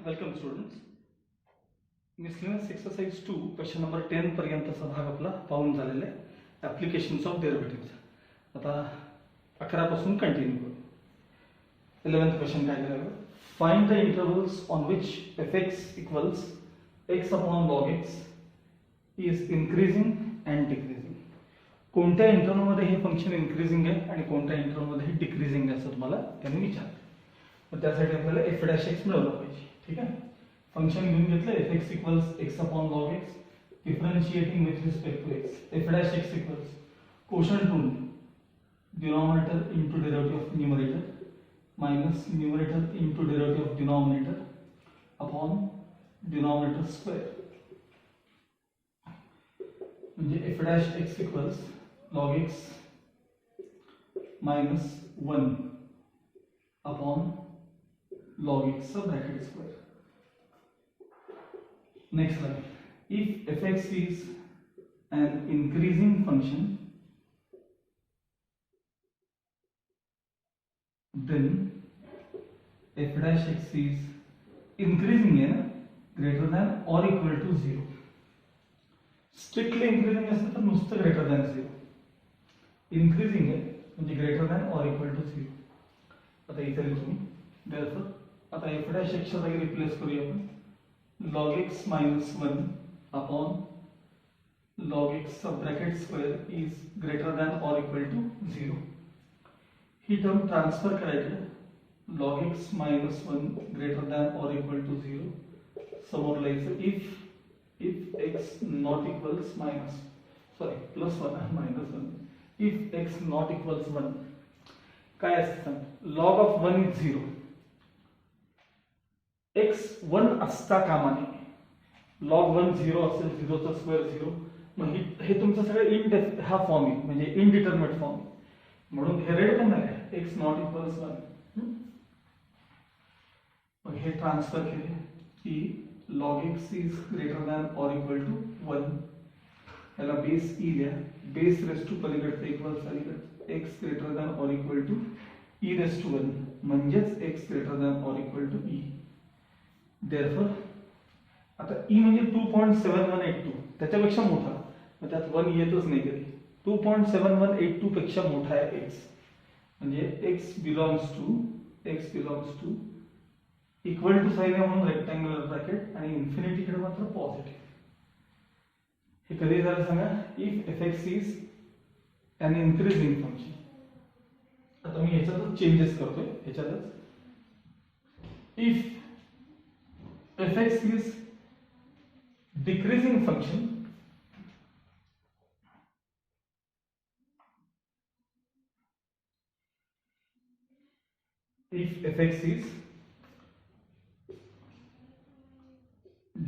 Welcome students. Miscellaneous exercise 2 question number 10 पर्यंतचा भाग आपला पाहून झालेला आहे. Applications of derivatives. आता 11 पासून कंटिन्यू करू. 11th क्वेश्चन काय दिलं आहे? Find the intervals on which fx equals x upon log x is increasing and decreasing. कोणत्या इंटरवलमध्ये हे फंक्शन इन्क्रीजिंग आहे आणि कोणत्या इंटरवलमध्ये हे डिक्रीजिंग आहे असं तुम्हाला त्यांनी विचारलं. मग त्यासाठी आपल्याला f' मिळवलं पाहिजे. ठीक आहे. फंक्शन घेऊन घेतलं fx equals x upon log x differentiating with respect to x. f' equals quotient rule denominator into derivative of numerator minus numerator into derivative of denominator upon denominator square. म्हणजे f' equals log x minus 1 upon log x bracket square. Next line. If fx is an increasing function, then f' is increasing है ना, greater than or equal to 0. Strictly increasing असेल तर नुसतं greater than 0. Increasing है म्हणजे greater than or equal to 0. आता इथे लिहू तुम्ही. Therefore आता f' च्या जागी रिप्लेस करूया आपण. log x minus 1 upon log x sub bracket square is greater than or equal to 0. He term transfer करायची. log x minus 1 greater than or equal to 0 समोर लिहायचं if x not equals plus 1 minus 1 if x not equals 1 काय असतं. log of 1 is 0. x 1 असता कामा नये. log 1 0 असेल, 0 चा स्क्वेअर 0. मग हे तुमचं सगळं हा फॉर्म आहे, म्हणजे इनडिटर्मिनेट फॉर्म. म्हणून हे रेड पण नाही x नॉट इक्वल्स 1. मग हे ट्रान्सफर केले की log x is greater than or equal to 1. याला बेस e द्या. बेस रेस टू पलीकडचं इक्वल्स अलीकडे x greater than or equal to e raise to 1 म्हणजेच x greater than or equal to e. Therefore आता e म्हणजे 2.7182 त्याच्यापेक्षा मोठा. मग त्यात 1 येतच नाही कधी. 2.7182 पेक्षा मोठा आहे x. म्हणजे x belongs to equal to sign आहे म्हणून रेक्टँग्युलर ब्रॅकेट आणि इन्फिनिटी कडे मात्र पॉझिटिव्ह. हे कधी झालं सांगा. If fx is an increasing function. आता मी ह्याच्यातच चेंजेस करतोय. ह्याच्यातच if fx is decreasing function, if fx is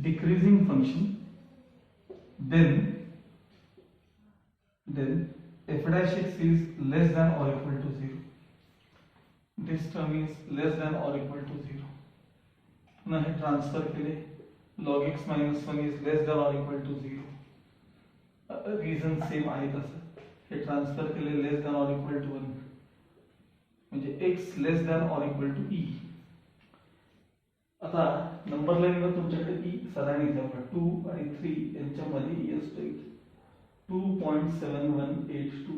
decreasing function, then f'(x) is less than or equal to 0. This term is less than or equal to 0. पुन्हा हे transfer केले. log x minus 1 is less than or equal to 0. Reason same आहे तसं. हे transfer केले less than or equal to 1 म्हणजे x less than or equal to e. आता number लाईनवर तुमच्याकडे e सरांनी दिला 2 आणि 3 यांच्यामध्ये e असतो 2.7182.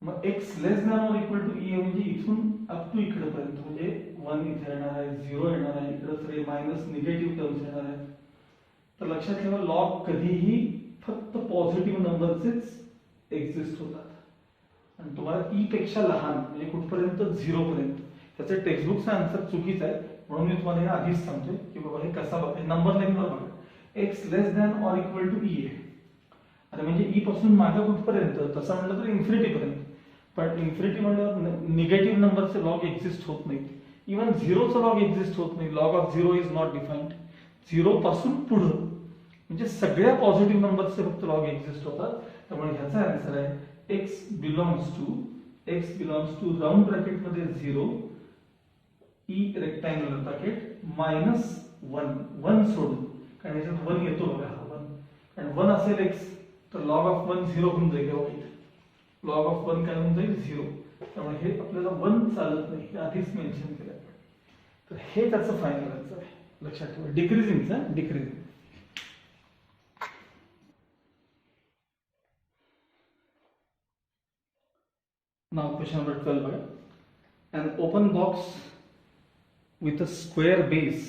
मग x less than or equal to e म्हणजे इथून अप टू इकडे पर्यंत म्हणजे 1 इथे येणार आहे, 0 येणार आहे, इकडे सगळे मायनस निगेटिव्ह टर्म्स येणार आहेत. तर लक्षात ठेवा लॉग कधीही फक्त पॉझिटिव्ह नंबरचेच एक्झिस्ट होतात आणि तुम्हाला e पेक्षा लहान म्हणजे कुठपर्यंत 0 पर्यंत. त्याचं टेक्स्टबुकचा आन्सर चुकीचा आहे म्हणून मी तुम्हाला हे आधीच सांगतोय की बाबा हे कसा बघा. नंबर लाईनवर बघा. x less than or equal to e आहे. अरे म्हणजे e पासून मागे कुठपर्यंत तसं म्हटलं तर इन्फिनिटी पर्यंत. पण इन्फिनिटी म्हणल्यावर निगेटिव्ह नंबरचे लॉग एक्झिस्ट होत नाहीत. इवन 0चा लॉग एक्झिस्ट होत नाही. Log of 0 is not defined. 0 पासून पुढे म्हणजे सगळ्या पॉझिटिव्ह नंबरचे फक्त लॉग एक्झिस्ट होतात. त्यामुळे ह्याचा आन्सर आहे x belongs to round bracket मध्ये 0 e रेक्टँग्युलर ब्रॅकेट मायनस 1 सोडून. कारण याच्यात 1 येतो बघा. 1 आणि 1 असेल x तर लॉग ऑफ 1 0 होऊन जाईल. लॉग ऑफ 1 काय होऊन जाईल 0. त्यामुळे हे आपल्याला 1 चालत नाही. हे आधीच मेन्शन केलं. तर हे त्याचं फायनल आन्सर आहे. लक्षात ठेवा, डिक्रीजिंगचं डिक्रीजिंग. Now question number 12 बघा. An open box with a square base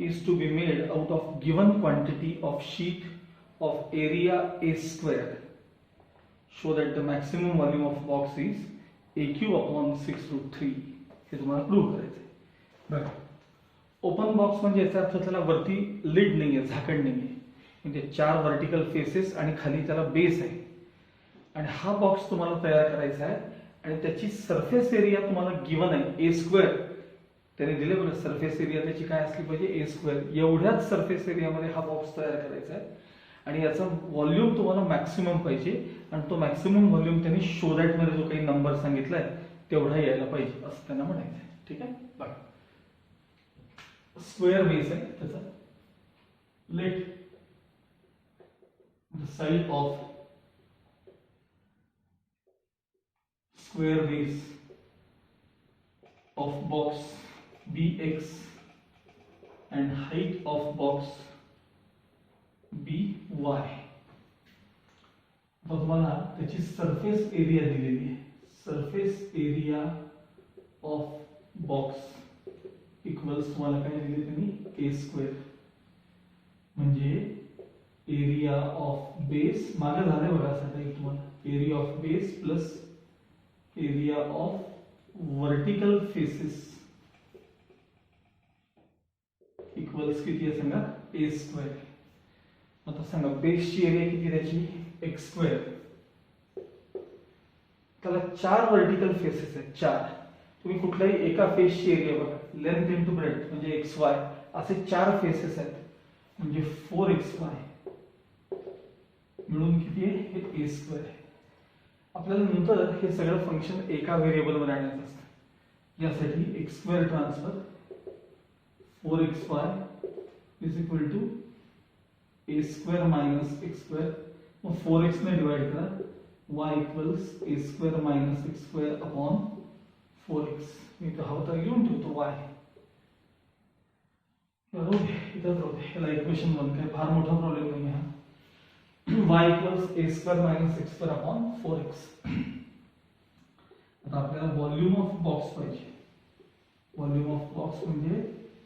is to be made out of given quantity of sheet of area a square. Show that the maximum volume of box is aq upon 6√3. हे तुम्हाला prove करायचं आहे. बघा, open box म्हणजे याचा अर्थ त्याला वरती लिड नाही आहे, झाकण नाही आहे, म्हणजे 4 व्हर्टिकल फेसेस आणि खाली त्याला बेस आहे. आणि हा बॉक्स तुम्हाला तयार करायचा आहे आणि त्याची सरफेस एरिया तुम्हाला गिवन आहे ए स्क्वेअर. त्याने दिले बघा, सरफेस एरिया त्याची काय असली पाहिजे, ए स्क्वेअर. एवढ्याच सरफेस एरियामध्ये हा बॉक्स तयार करायचा आहे आणि याचा व्हॉल्यूम तुम्हाला मॅक्सिमम पाहिजे आणि तो मॅक्सिमम व्हॉल्यूम त्यांनी शो दॅट मध्ये जो काही नंबर सांगितलाय तेवढा यायला पाहिजे असं त्यांना म्हणायचं आहे. ठीक आहे, बघा स्क्वेअर बेस आहे त्याचा. Let the side of square base of box bx and height of box by. आता तुम्हाला त्याची सरफेस एरिया दिलेली आहे. Surface area of box equals तुम्हाला काय दिले त्यांनी, ए स्क्वेअर. म्हणजे एरिया ऑफ बेस मागे झाले बघा असं काही तुम्हाला, area of base plus area of vertical faces equals किती आहे सांगा, ए स्क्वेअर. आता सांगा बेसची एरिया किती त्याची, एक्स स्क्वेअर. त्याला 4 वर्टिकल फेसेस आहेत, 4. तुम्ही कुठल्याही एका फेसची एरिया बघा, लेंथ इंटू ब्रेड्थ म्हणजे एक्स वाय, असे 4 फेसेस आहेत म्हणजे 4xy मिळून किती आहे, हे ए स्क्वेअर आहे. आपल्याला नंतर हे सगळं फंक्शन एका व्हेरिएबलवर आणायचं असतं. यासाठी x square transfer 4xy is equal to a square minus x square. मग 4x ने डिवाइड करा, y equals a square minus x square upon 4x. मी तर हवं तर लिहून ठेवतो y. इथं राहू दे, याला इक्वेशन 1 काय फार मोठा प्रॉब्लेम नाही आहे. y equals a square minus x square upon 4x. आता आपल्याला व्हॉल्यूम ऑफ बॉक्स पाहिजे. व्हॉल्यूम ऑफ बॉक्स म्हणजे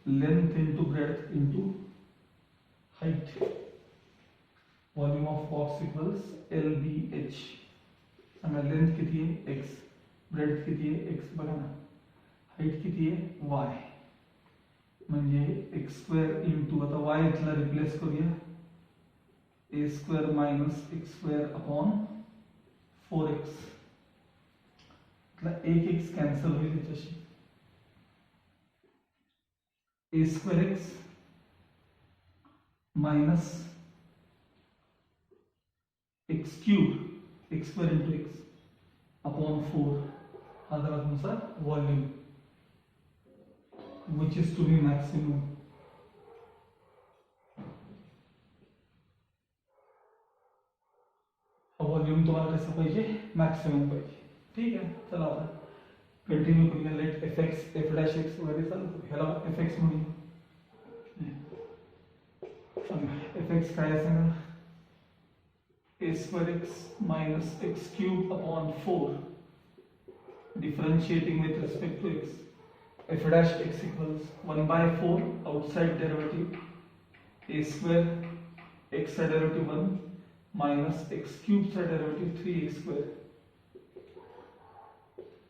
length into breadth into height. Volume of box equals LBH. सांगा लेंथ किती आहे, x, ब्रेड्थ किती आहे, x बघा ना, हाईट किती आहे, y. म्हणजे x स्क्वेअर इंटू, आता y इथला रिप्लेस करूया, a square minus x square upon 4x. एक एक्स कॅन्सल होईल त्याच्याशी. A square x minus x cube, x square into x upon 4. हा झाला तुमचा volume which is to be maximum. Volume तुम्हाला कसं पाहिजे, मॅक्सिमम पाहिजे. ठीक आहे, चला आता कंटिन्यू करूया. Let f x f dash x वगैरे चालू करू. ह्याला एफ एक्स म्हणूया. एफ एक्स काय आहे सांगा, a square x minus x cube upon 4 differentiating with respect to x. F dash x equals 1/4 outside derivative a square x चा derivative 1 minus x cube चा derivative 3x square.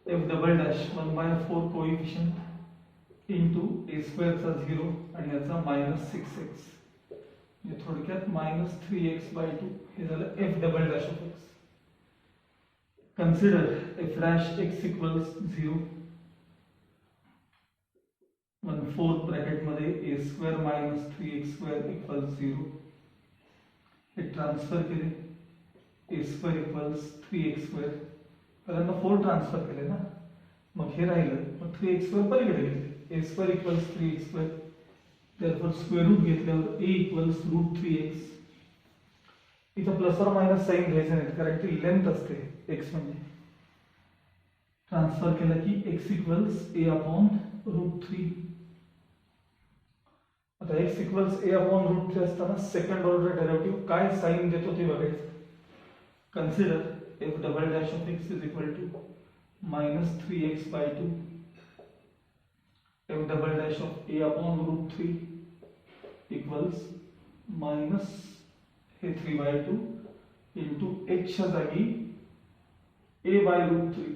F double dash 1/4 coefficient into a square चा 0 आणि याचा minus 6x म्हणजे थोडक्यात minus 3x/2. हे झालं f double dash of x. Consider f dash x equals 0 1/4 bracket मध्ये a square minus 3x square equals 0. हे transfer केले, ए स्क्वेअर इक्वल्स 3x स्क्वेअर. पहिल्यांदा 4 ट्रान्सफर केले ना, मग हे राहिलं, मग 3x स्क्वेअर पलीकडे घेतले. A square equals 3x square. therefore square root घेतल्यावर a इक्वल्स रूट 3x. इथं प्लस और मायनस साइन घ्यायचं नाही कारण ती लेंथ असते x म्हणजे. ट्रान्सफर केलं की x equals a upon root 3 आता x equals a upon root 3 असताना सेकंड ऑर्डर डेरिव्हेटिव्ह काय साइन देतो ते बघायचं. Consider f double dash of x is equal to minus 3x by 2 f double dash of a upon root 3 equals minus हे 3 bye 2 into x च्या जागी a by root 3.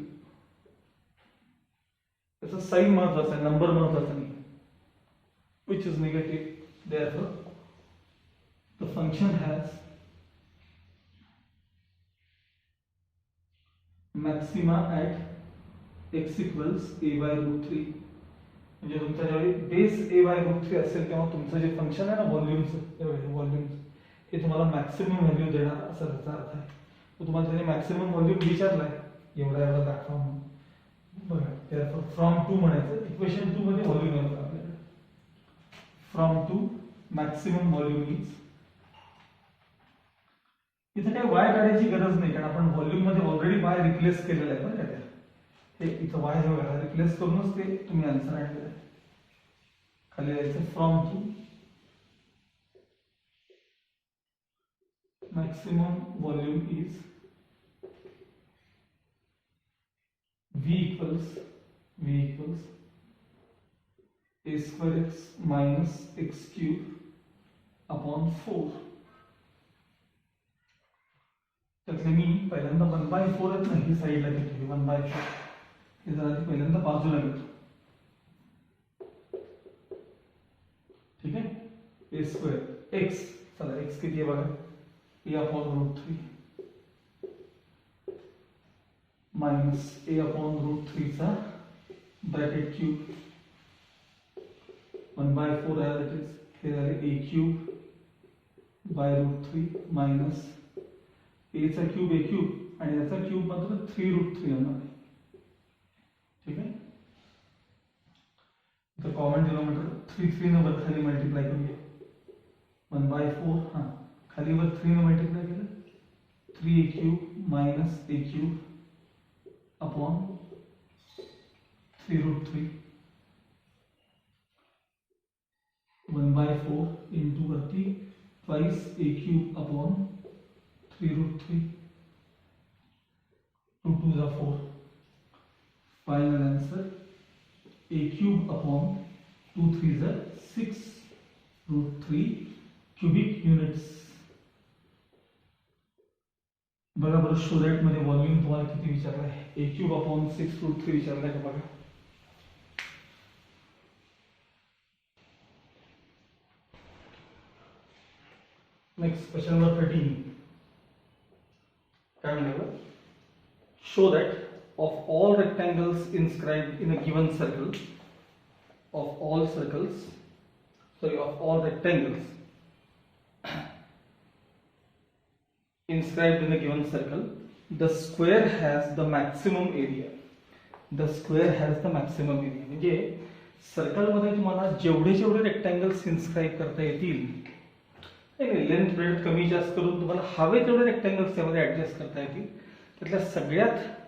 त्याचा sign महत्वाचा आहे, नंबर महत्वाचा नाही, which is negative. Therefore, the function has maxima at x equals a by root 3. म्हणजे तुमचा ज्यावेळी बेस a by root 3 असेल तेव्हा तुमचं जे फंक्शन आहे ना व्हॉल्यूम हे तुम्हाला मॅक्सिमम व्हॅल्यू देणार असा त्याचा अर्थ आहे. तो तुम्हाला त्याने मॅक्सिमम व्हॉल्यूम विचारलाय एवढा एवढा दाखवा म्हणून बघा. therefore from 2 म्हणायचं. इक्वेशन 2 मध्ये व्हॉल्यूम आहे आपल्याकडे. from 2 maximum volume is. इथे काय y काढायची गरज नाही कारण आपण व्हॉल्यूम मध्ये ऑलरेडी y रिप्लेस केलेला आहे बरं का. हे इथं y हे बघा रिप्लेस करूनच ते तुम्ही आन्सर आणलेलं आहे. खाली जायचं from 2 maximum volume is v equals a square x minus x cube upon 4. त्यातले मी पहिल्यांदा 1/4 आहेत ना ही साईडला घेतली 1/4 हे जरा पहिल्यांदा बाजूला घेतो. ठीक आहे. a square x चला x किती आहे बघा a upon root 3 minus a upon root 3 चा bracket cube 1/4 as it is. हे झाले a cube by root 3 minus a चा क्यूब a क्यूब आणि याचा क्यूब मात्र 3 root 3 होणार आहे. ठीक आहे. तर कॉमन डिनोमिनेटर 3 ने वर खाली मल्टिप्लाय करूया. 1/4 हां खाली वर 3 ने मल्टिप्लाय केलं 3a cube minus a cube upon 3 root 3 1/4 into वरती twice a cube upon 3 root 3 2 2s are 4. Final answer a cube upon 2 3s are 6 root 3 cubic units. बघा बरं स्टुडंट मध्ये व्हॉल्यूम तुम्हाला किती विचारलाय. a cube upon 6 root 3 विचारलाय का बघा. Next question number 13 काय म्हणलं. Show that of all rectangles inscribed in a given circle of all rectangles inscribed in a given circle the square has the maximum area. म्हणजे circle मध्ये तुम्हाला जेवढे rectangles इन्स्क्राइब करता येतील लेंथ ब्रेड कमी जास्त करून तुम्हाला हवे तेवढे रेक्टँगल्स त्यामध्ये ऍडजस्ट करता येतील. त्यातल्या सगळ्यात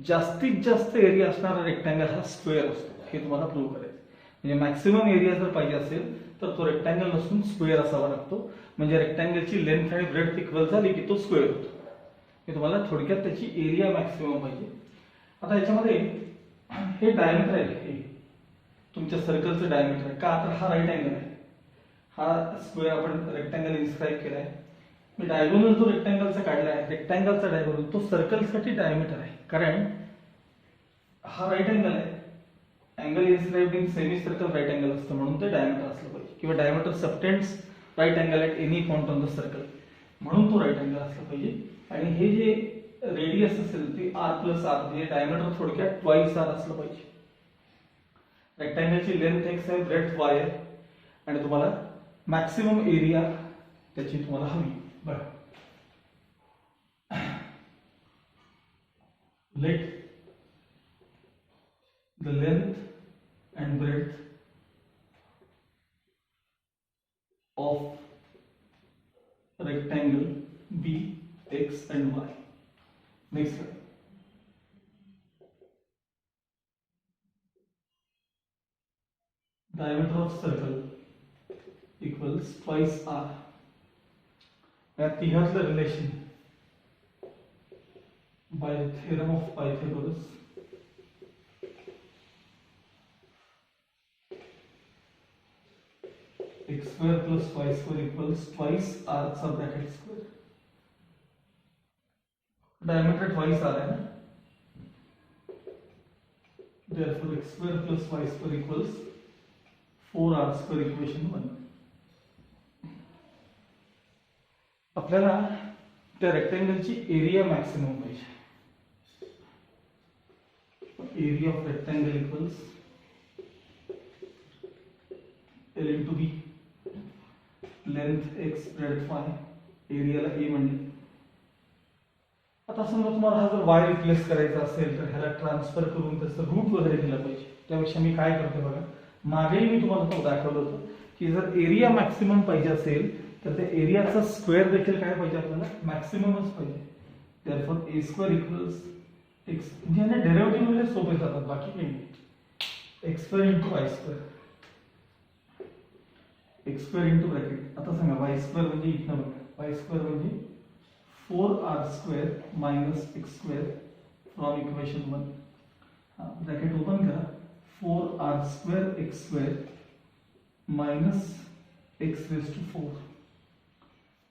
जास्तीत जास्त एरिया असणारा रेक्टँगल हा स्क्वेअर असतो. हे तुम्हाला प्रूव्ह करायचं. म्हणजे मॅक्सिमम एरिया जर पाहिजे असेल तर तो रेक्टँगल नसून स्क्वेअर असावा लागतो. म्हणजे रेक्टँगलची लेंथ आणि ब्रेड इक्वल झाली की तो स्क्वेअर होतो. हे तुम्हाला थोडक्यात त्याची एरिया मॅक्सिमम पाहिजे. आता याच्यामध्ये हे डायमीटर आहे, हे तुमच्या सर्कलचं डायमीटर आहे का तर हा राईट अँगल आहे. हा स्क्वेअर आपण रेक्टँगल इन्स्क्राइब केलाय. मी डायगोनल जो रेक्टँगलचा काढला आहे रेक्टँगलचा डायगोनल तो सर्कलसाठी डायमीटर आहे कारण हा राईट अँगल आहे. Angle inscribed in semi circle right angle असतं म्हणून ते डायमीटर असलं पाहिजे किंवा diameter subtends right angle at any point on the circle म्हणून तो राईट अँगल असला पाहिजे. आणि हे जे रेडियस असेल ते r + r म्हणजे डायमीटर थोडक्यात ट्वाइस r असलं पाहिजे. रेक्टँगलची लेंथ x आहे ब्रेड्थ y आहे आणि तुम्हाला मॅक्सिमम एरिया त्याची तुम्हाला हवी. बरं let the length and breadth of rectangle be x and y. Next slide. diameter of circle equals twice r. या तिघातलं relation by the theorem of Pythagoras x square plus y square equals twice r sub bracket square. Diameter twice r है ना, therefore x square plus y square equals 4r square equation 1. आपल्याला त्या रेक्टेंगलची area maximum पाहिजे. Area of rectangle equals L into B, length x breadth y, areola A म्हणले. आता समजा तुम्हाला हा जर y रिप्लेस करायचा असेल तर ह्याला ट्रान्सफर करून त्याचं रूट वगैरे दिलं पाहिजे. त्यापेक्षा मी काय करतो बघा, मागेही मी तुम्हाला दाखवलं होतं की जर एरिया मॅक्सिमम पाहिजे असेल तर त्या एरियाचा स्क्वेअर देखील काय पाहिजे आपल्याला, मॅक्सिममच पाहिजे. therefore a square equals x, म्हणजे याने डेरिव्हेटिव्ह म्हणजे सोपे जातात, बाकी काही नाही. x square into y square, x square into bracket. आता सांगा y square म्हणजे इथनं बघा, y square म्हणजे 4r square minus x square from equation 1. Bracket open करा, 4r square x square minus x raised to 4,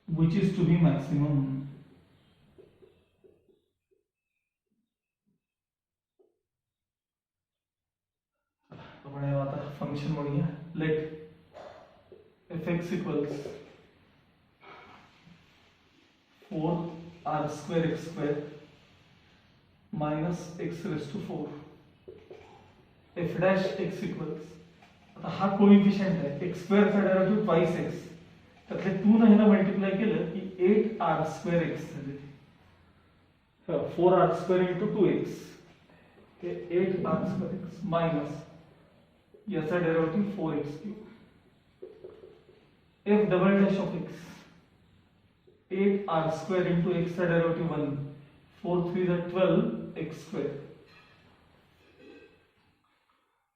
which is to be maximum. आपण आता function म्हणूया. Let fx equals 4r square x square minus x raised to 4. f dash x equals, आता हा coefficient आहे, x square चा derivative twice x, त्यातले 2 ने ह्याला मल्टिप्लाय केलं की 8r square x झाले. 4r square into 2x, हे 8r square x मायनस याचा derivative 4x cube. f double dash of x, 8r square into x चा derivative 1, 4 3 is 12 x square.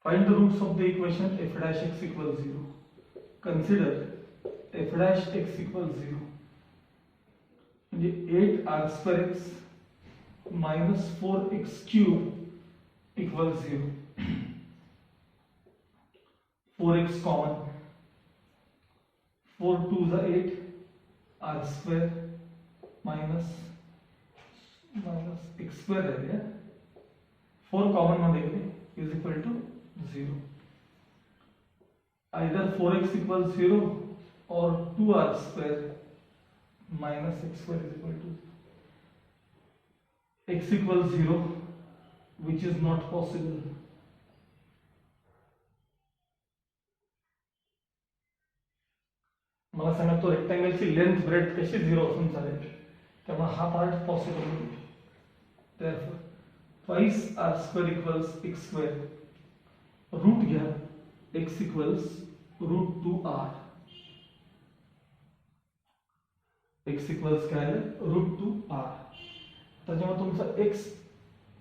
Find the roots of the equation f dash x equals 0. Consider f dash x equals 0. म्हणजे 8r square x minus 4x cube equals 0. 4x common, 4 2s are 8, r square minus x square रह गया, 4 common मध्ये गेले is equal to 0. Either 4x equals 0 or 2r square minus x square is equal to x equals 0, which is not possible. मला सांगा तो रेक्टेंगलची length breadth कशी 0 असून चालेल, त्यामुळे हा पार्ट पॉसिबल नाही. therefore twice r square equals x square, root घ्या, x equals root 2r, x equals काय आहे, root 2r. तर जेव्हा तुमचा x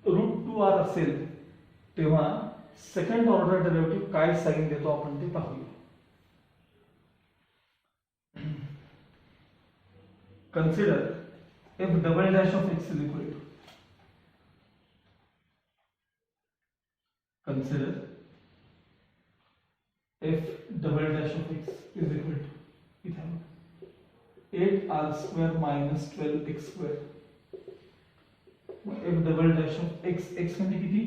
root 2r असेल तेव्हा सेकंड ऑर्डर डेरिव्हेटिव्ह काय साइन देतो आपण ते पाहूया. Consider f double dash of x is equal to, consider f double dash of x is equal to इथे 8r square minus 12x square. f double dash of x, x म्हणजे किती,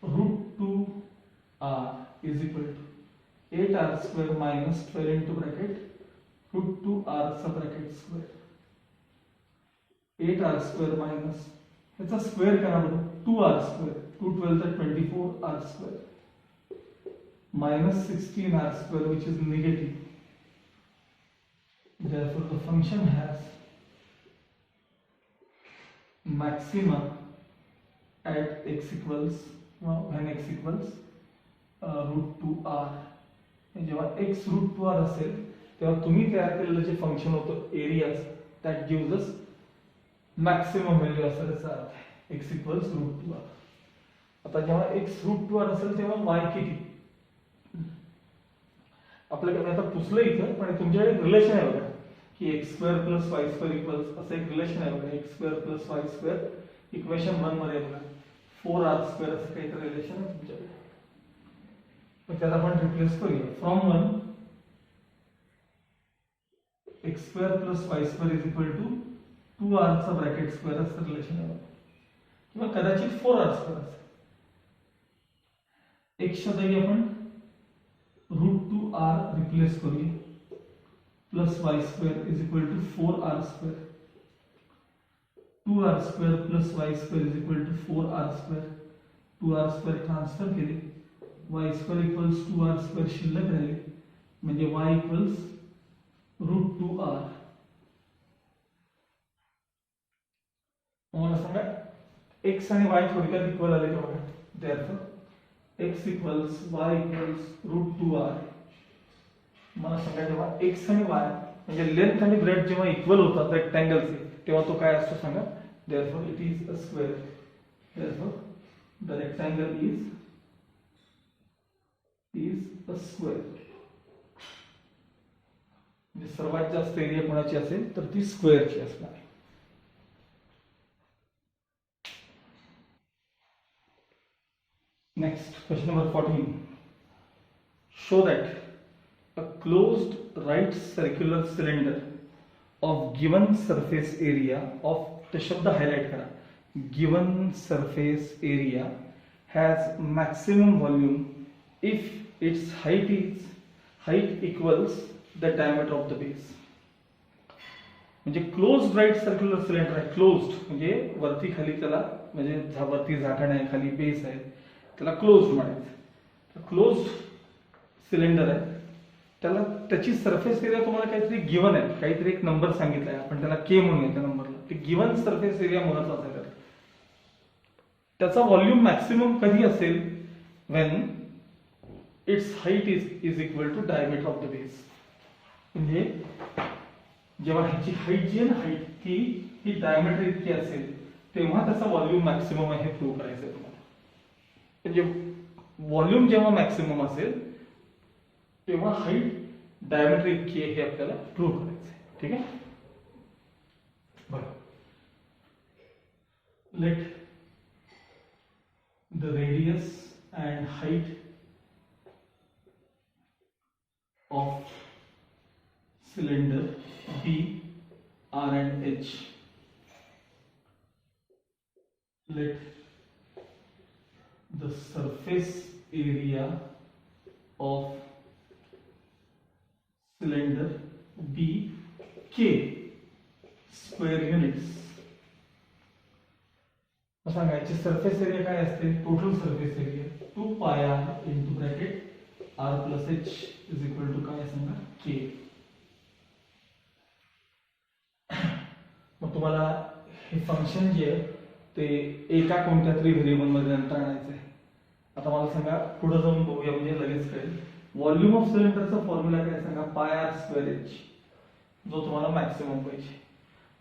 root 2r is equal to 8r square minus 12 into bracket root 2r sub bracket square. 8r square minus याचा square करा बरं, 2r square, 2 12 तर 24r square minus 16r square, which is negative. Therefore the function has maxima at x equals, when x equals root 2r. जेव्हा x root 2r असेल तेव्हा तुम्ही तयार केलेलं जे फंक्शन होतं areas, that gives us maximum value असं त्याचा अर्थ आहे, x इक्वल्स रूट 2r. आता जेव्हा x रूट 2r असेल तेव्हा y किती, आपल्याकडे आता पुसलं इथं, पण तुमच्याकडे रिलेशन आहे बघा की x square plus y square equals असं एक रिलेशन आहे बघा. X square plus y square equation 1 मध्ये बघा 4r स्क्वेअर असं काहीतरी रिलेशन आहे तुमच्याकडे. मग त्याला आपण रिप्लेस करूया. From 1 x square plus y square is equal to 2r चा ब्रॅकेट स्क्वेअर असं रिलेशन आहे बघा, किंवा कदाचित 4r स्क्वेअर असं. एक्सच्या जागी आपण √2r रिप्लेस करूया plus y square is equal to 4r square. 2r square plus y square is equal to 4r square. 2r square transfer केले, y square equals 2r square शिल्लक राहिले, म्हणजे y इक्वल्स √2r. मला सांगा x आणि y थोडक्यात equal आले का बघा. Therefore x equals y equals √2r. मला सांगा जेव्हा x आणि y म्हणजे लेंथ आणि ब्रेड जेव्हा इक्वल होतात रेक्टँगलचे, तेव्हा तो काय असतो सांगा. Therefore it is a square. Therefore the rectangle is a square. म्हणजे सर्वात जास्त एरिया कोणाची असेल तर ती स्क्वेअरची असणार. Next, question number 14. Show that a closed right circular cylinder of given surface area of the शब्द highlight करा. Given surface area has maximum volume if its height equals the diameter of the base. म्हणजे closed right circular cylinder आहे. Closed म्हणजे वरती खाली त्याला म्हणजे वरती झाकण आहे, खाली बेस आहे, त्याला क्लोज्ड म्हणायचं. क्लोज्ड सिलेंडर आहे, त्याला त्याची सरफेस एरिया तुम्हाला काहीतरी गिवन आहे, काहीतरी एक नंबर सांगितला आहे, आपण त्याला के म्हणूया त्या नंबरला. ते गिवन सरफेस एरिया महत्वाचा आहे. त्याचा व्हॉल्यूम मॅक्सिमम कधी असेल, when its height is equal to diameter of the base. म्हणजे जेव्हा ह्याची हाईट जी आहे ना, हाईट ही डायमीटर इतकी असेल, तेव्हा त्याचा व्हॉल्यूम मॅक्सिमम आहे हे प्रूव्ह करायचं आहे तुम्हाला. म्हणजे व्हॉल्यूम जेव्हा मॅक्सिमम असेल तेव्हा हाईट डायमीटर इतकी आहे हे आपल्याला प्रूव्ह करायचं आहे. ठीक आहे. बरं, let the radius and height of cylinder B, R and H. Let the surface area of cylinder be K square units. सांगायचे सरफेस एरिया काय असते, total surface area 2 pi r into bracket r plus h is equal to काय सांगा K. मग तुम्हाला हे function जे आहे ते एका कोणत्या तरी व्हेरिएबल मध्ये नंतर आणायचं आहे. आता मला सांगा, पुढे जाऊन बघूया म्हणजे लगेच कळेल. व्हॉल्यूम ऑफ सिलेंडरचा फॉर्म्युला काय सांगा, पाय आर स्क्वेअर एच, जो तुम्हाला मॅक्सिमम पाहिजे.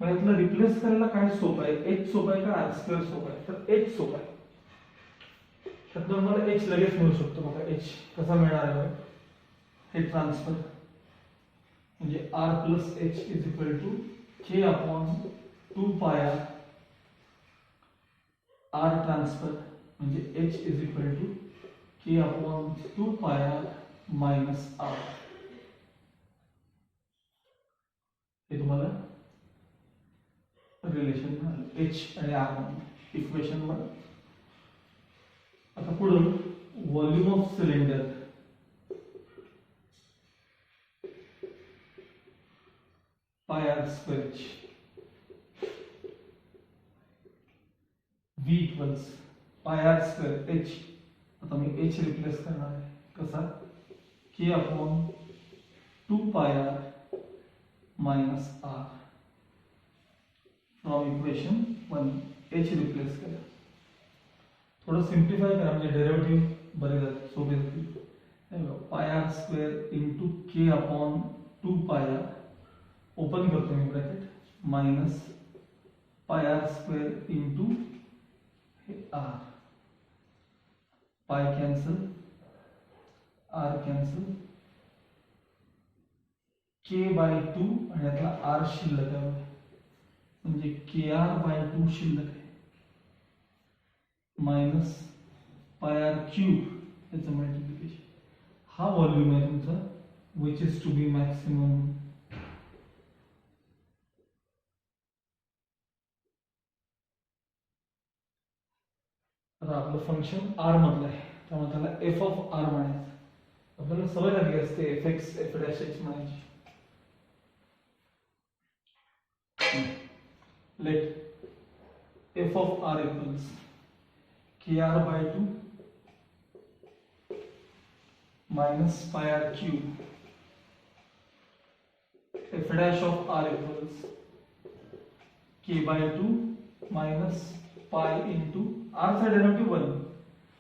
मग यातलं रिप्लेस करायला काय सोपं आहे, एच सोपं आहे का आर स्क्वेअर सोपं आहे, तर एच सोपं आहे. त्यातनं मला एच लगेच मिळू शकतो. बघा एच कसा मिळणार आहे, हे ट्रान्सफर म्हणजे r plus h is equal to K upon 2 pi r transfer म्हणजे h is equal to K upon 2 pi r minus r. हे तुम्हाला रिलेशन मिळालं h आणि r मध्ये इक्वेशन मध्ये. आता पुढे volume of cylinder pi r square h, v equals pi r square h. आता मी h रिप्लेस करणार आहे कसा, k upon 2 pi r minus r from equation 1. h replace करा, थोडं सिम्प्लिफाय करा म्हणजे डेरिव्हेटिव्ह बरे जातील, सोपे जातील. pi r square into k upon 2 pi r, open करतो मी bracket, minus pi r square into r, pi cancel, r cancel, k by 2 आणि यातला आर शिल्लक आहे म्हणजे के आर बाय 2 शिल्लक आहे मायनस पाय आर क्यूब याचं मल्टिप्लिकेशन. हा व्हॉल्यूम आहे तुमचा which is to be maximum. आता आपलं फंक्शन आर मधलं आहे त्यामुळे त्याला एफ ऑफ आर म्हणायचं. आपल्याला सवय लागली असते f x f dash x म्हणायची. Let f of r equals k r by 2 minus pi r cube. F dash of r equals k by 2 minus pi into r चा derivative 1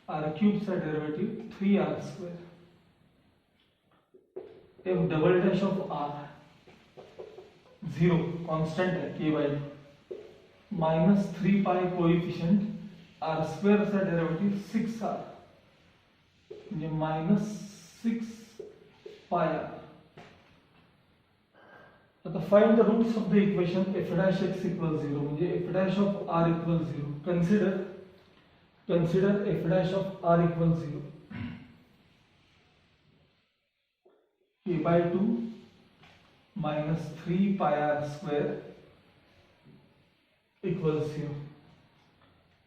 r cube चा derivative 3r square. F double dash of r 0 constant है k by minus 3 pi coefficient r square चा derivative 6r म्हणजे minus 6 pi r. आता find the roots of the equation f dash x equals 0 म्हणजे f dash of r equals 0. consider f dash of r equals 0. k by 2 minus 3 pi r square equals 0.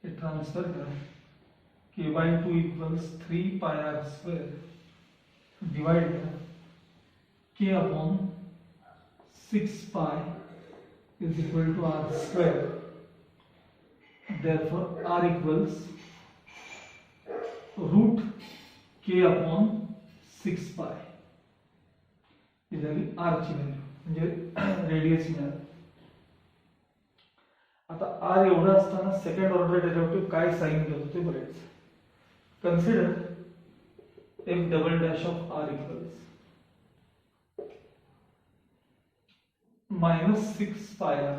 ये transfer करें k by 2 equals 3 pi r square divide करें k upon 6 pi is equal to r square. Therefore r equals root k upon 6 pi. ही झाली r ची value म्हणजे radius मिळालं. आता r एवढा असताना सेकंड ऑर्डर डेरिव्हेटिव्ह काय साइन घेतो ते बघायचं. Consider f double dash of r equals minus 6 pi r.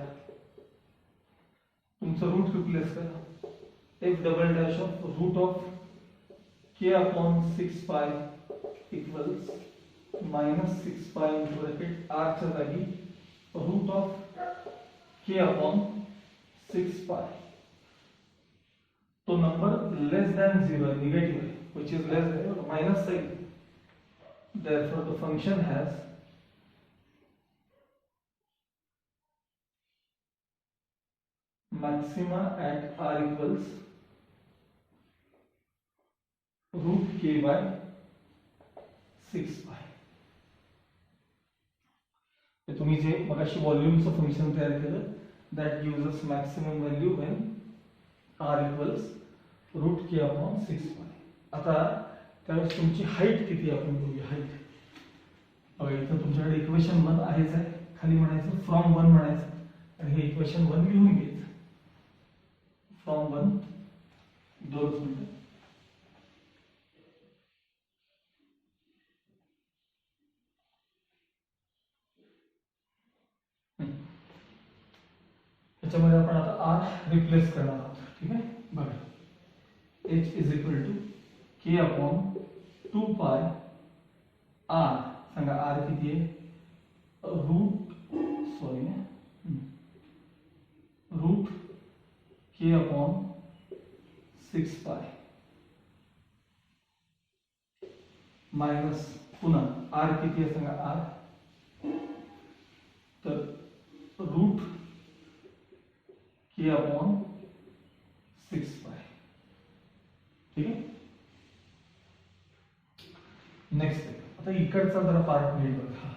तुमचं रूट रिप्लेस करा. f double dash of root of k upon 6 pi equals minus 6 pi into bracket r च्या जागी route of k upon 6 पाय. तो number less than 0 है, negative है, which is less than minus sign. Therefore the function has maxima at r equals root k by 6 pi. तुम्ही जे मगाशी व्हॉल्यूमचं function तयार केलं that gives us maximum value when r equals root k upon 6 pi. आता त्यावेळेस तुमची height किती आपण बघूया. हाईट बघा इथं तुमच्याकडे इक्वेशन 1 आहेच आहे, खाली म्हणायचं फ्रॉम 1 म्हणायचं आणि हे इक्वेशन 1 लिहून घ्यायचं. फ्रॉम 1 दोन मिनिटं. त्याच्यामध्ये आपण आता r रिप्लेस करणार आहोत. ठीक आहे बघा h is equal to k upon 2 pi r. सांगा r किती आहे. रूट k अपॉन 6 पाय माइनस पुन्हा r किती आहे सांगा r. तर रूट k अपॉन 6 पाय. ठीक आहे. नेक्स्ट आता इकडचा जरा पार्ट नीट बघा.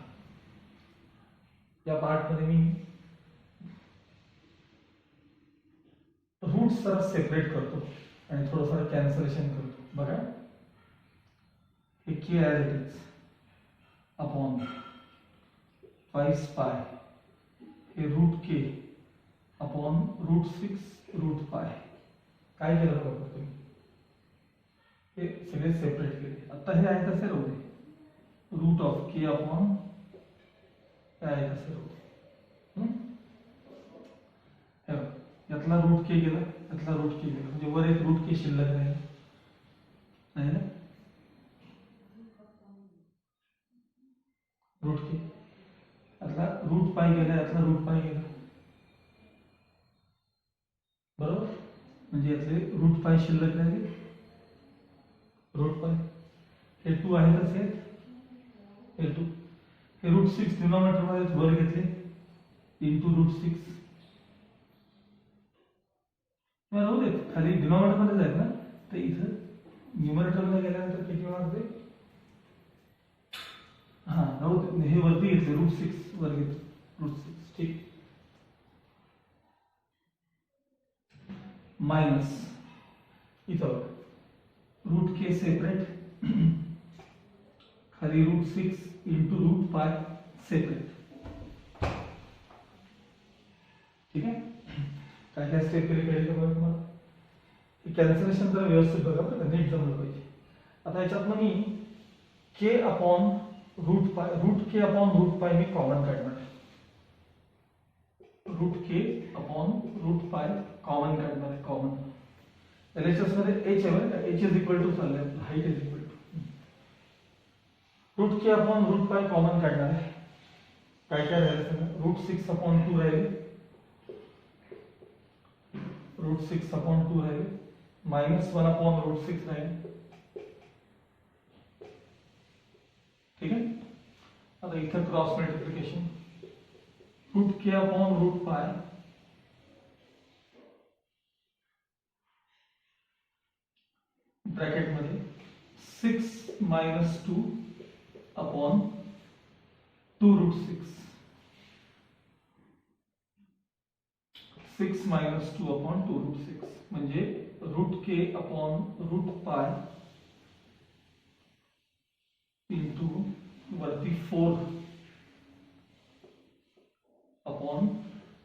या पार्ट मध्ये मी रूट्स जरा सेपरेट करतो आणि थोडंफार कॅन्सलेशन करतो. बघा हे k as it is upon 5 pi हे root k upon root 6 root pi. काय केलं बघा तुम्ही हे सगळे सेपरेट केले. आता हे आहे तसे राहू दे. रूट ऑफ k अपॉन काय आहे तसे राहू दे. यातला रूट k गेला, यातला रूट k गेला म्हणजे वर एक रूट k शिल्लक राहिला नाही ना. रूट k यातला रूट पाय गेला, यातला रूट पाय गेला, बरोबर. म्हणजे यातले रूट पाय शिल्लक राहिले. रूट पाय हे 2 आहे तसे, हे 2, हे रूट 6 डिनॉमिनेटर मध्ये वर घेतले इंटू रूट 6. राहू देत, खाली डिनॉमिनेटर मध्ये जाईल ना, तर इथं न्यूमरेटरला गेल्यानंतर किती होणार ते, हा राहू दे, हे वरती घेतले रूट 6 वर घेतले रूट 6, ठीक. मायनस इथं रूट के सेपरेट, खाली रूट 6 इंटू रूट पाय सेपरेट. ठीक आहे. काय काय स्टेप केली कळेल का बघा तुम्हाला. कॅल्क्युलेशन जरा व्यवस्थित बघा बरं का, नीट जमलं पाहिजे. आता याच्यात मी k upon root pi, root k upon root pi मी कॉमन काढणार आहे. Root k upon root pi common काढणार आहे, कॉमन. एलएचएस मध्ये एच आहे बरं का, एच इज इक्वल टू चाललंय, height is equal to. Root k upon root pi common काढणार आहे. काय काय राहिलं, रूट 6 अपॉन 2 राहिले, रूट 6 अपॉन 2 राहिले, माइनस 1 अपॉन रूट 6 राहिले. ठीक आहे. आता इथं cross multiplication, root k upon root pi bracket मध्ये 6 minus 2 upon 2 root 6, 6 minus 2 upon 2 root 6, म्हणजे root k upon root pi into वरती 4 अपॉन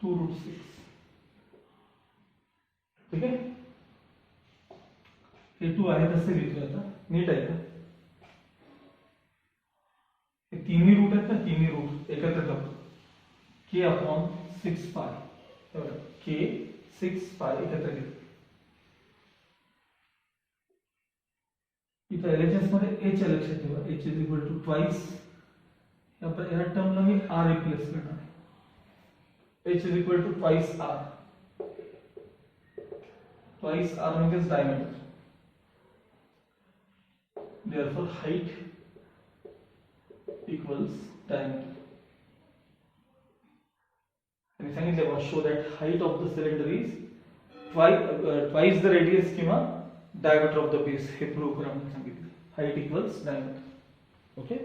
2 रूट 6. ठीक आहे. हे 2 आहे तसे लिहितोय आता, नीट आहे का. हे तिन्ही रूट आहेत ना, तिन्ही रूट एकत्र करतो. के अपॉन 6 पाय, के 6 पाय एकत्र घेतो. इथं एलएचएस मध्ये एच लक्षात ठेवा, h is equal to twice, या टर्मला मी आर रिप्लेस करणार. H is equal to twice r, twice r म्हणजेच diameter. Therefore height equals diameter. आणि सांगितले बघा, show that height of the cylinder is twice the radius किंवा diameter of the base. हे प्रूव्ह करा म्हणून सांगितले. Height equals diameter. Okay.